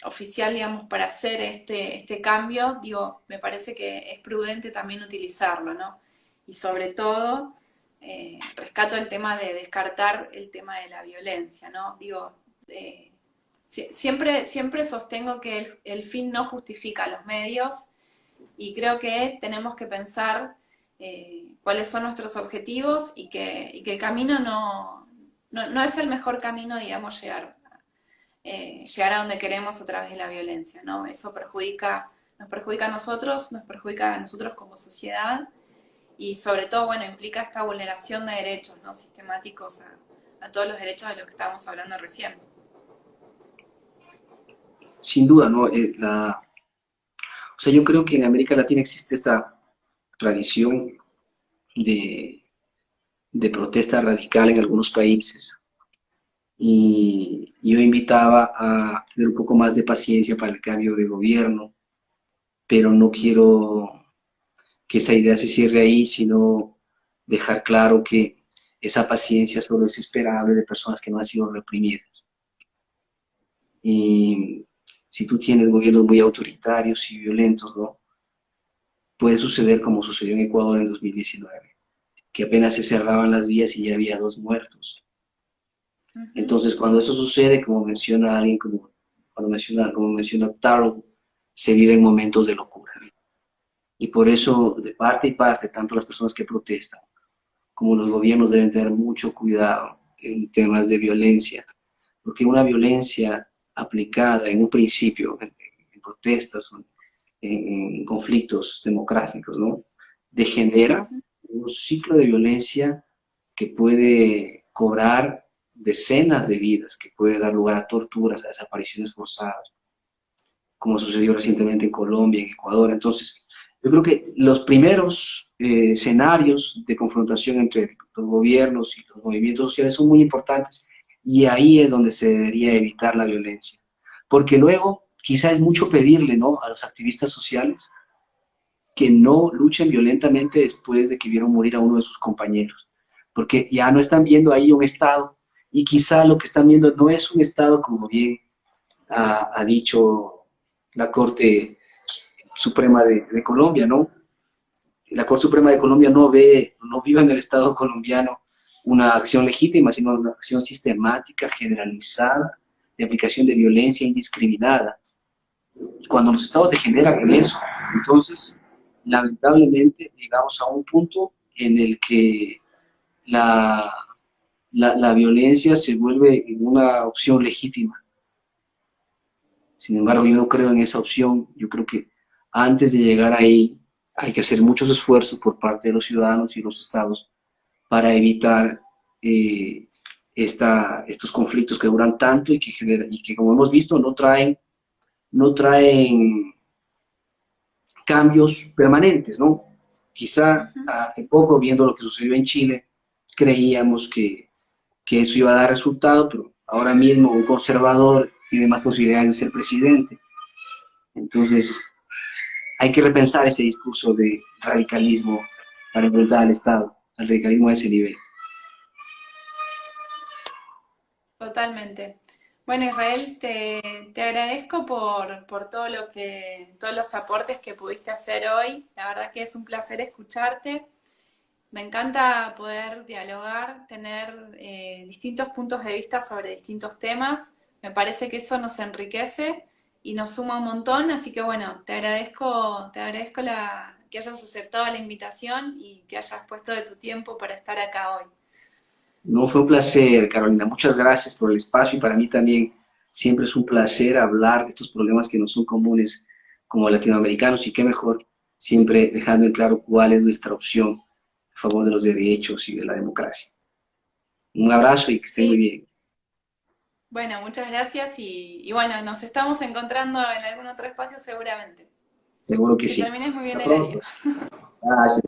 oficial, digamos, para hacer este cambio, digo, me parece que es prudente también utilizarlo, ¿no? Y sobre todo, rescato el tema de descartar el tema de la violencia, ¿no? Digo, siempre sostengo que el fin no justifica los medios y creo que tenemos que pensar cuáles son nuestros objetivos y que el camino no es el mejor camino, digamos, llegar a donde queremos a través de la violencia, ¿no? Eso nos perjudica a nosotros como sociedad y sobre todo, bueno, implica esta vulneración de derechos, ¿no? Sistemáticos a todos los derechos de los que estábamos hablando recién. Sin duda, ¿no? O sea, yo creo que en América Latina existe esta tradición de, de protesta radical en algunos países. Y yo invitaba a tener un poco más de paciencia para el cambio de gobierno, pero no quiero que esa idea se cierre ahí, sino dejar claro que esa paciencia solo es esperable de personas que no han sido reprimidas. Y si tú tienes gobiernos muy autoritarios y violentos, ¿no? Puede suceder como sucedió en Ecuador en 2019, que apenas se cerraban las vías y ya había 2 muertos. Ujú. Entonces, cuando eso sucede, como menciona alguien, como menciona Taro, se viven momentos de locura. Y por eso, de parte y parte, tanto las personas que protestan como los gobiernos deben tener mucho cuidado en temas de violencia, porque una violencia aplicada en un principio, en protestas, en conflictos democráticos, ¿no? Degenera Ujú. un ciclo de violencia que puede cobrar decenas de vidas, que puede dar lugar a torturas, a desapariciones forzadas, como sucedió recientemente en Colombia, en Ecuador. Entonces, yo creo que los primeros escenarios de confrontación entre los gobiernos y los movimientos sociales son muy importantes y ahí es donde se debería evitar la violencia. Porque luego, quizá es mucho pedirle, ¿no?, a los activistas sociales que no luchen violentamente después de que vieron morir a uno de sus compañeros, porque ya no están viendo ahí un Estado y quizá lo que están viendo no es un Estado como bien ha dicho la Corte Suprema de Colombia, ¿no? La Corte Suprema de Colombia no vio en el Estado colombiano una acción legítima, sino una acción sistemática, generalizada, de aplicación de violencia indiscriminada. Y cuando los estados degeneran en eso, entonces, lamentablemente, llegamos a un punto en el que la, la violencia se vuelve una opción legítima. Sin embargo, yo no creo en esa opción. Yo creo que antes de llegar ahí hay que hacer muchos esfuerzos por parte de los ciudadanos y los estados para evitar eh, estos conflictos que duran tanto y que, como hemos visto, no traen cambios permanentes, ¿no? Quizá Ujú. hace poco, viendo lo que sucedió en Chile, creíamos que eso iba a dar resultado, pero ahora mismo un conservador tiene más posibilidades de ser presidente. Entonces, hay que repensar ese discurso de radicalismo para enfrentar al Estado, al radicalismo a ese nivel. Totalmente. Bueno, Israel, te agradezco por todo todos los aportes que pudiste hacer hoy. La verdad que es un placer escucharte. Me encanta poder dialogar, tener distintos puntos de vista sobre distintos temas. Me parece que eso nos enriquece y nos suma un montón. Así que bueno, te agradezco que hayas aceptado la invitación y que hayas puesto de tu tiempo para estar acá hoy. No, fue un placer, Carolina. Muchas gracias por el espacio y para mí también siempre es un placer hablar de estos problemas que nos son comunes como latinoamericanos y qué mejor siempre dejando en claro cuál es nuestra opción a favor de los derechos y de la democracia. Un abrazo y que estén muy Sí, bien. bueno, muchas gracias y bueno, nos estamos encontrando en algún otro espacio seguramente. Seguro que Que sí. termines muy bien Hasta el día. pronto. Gracias.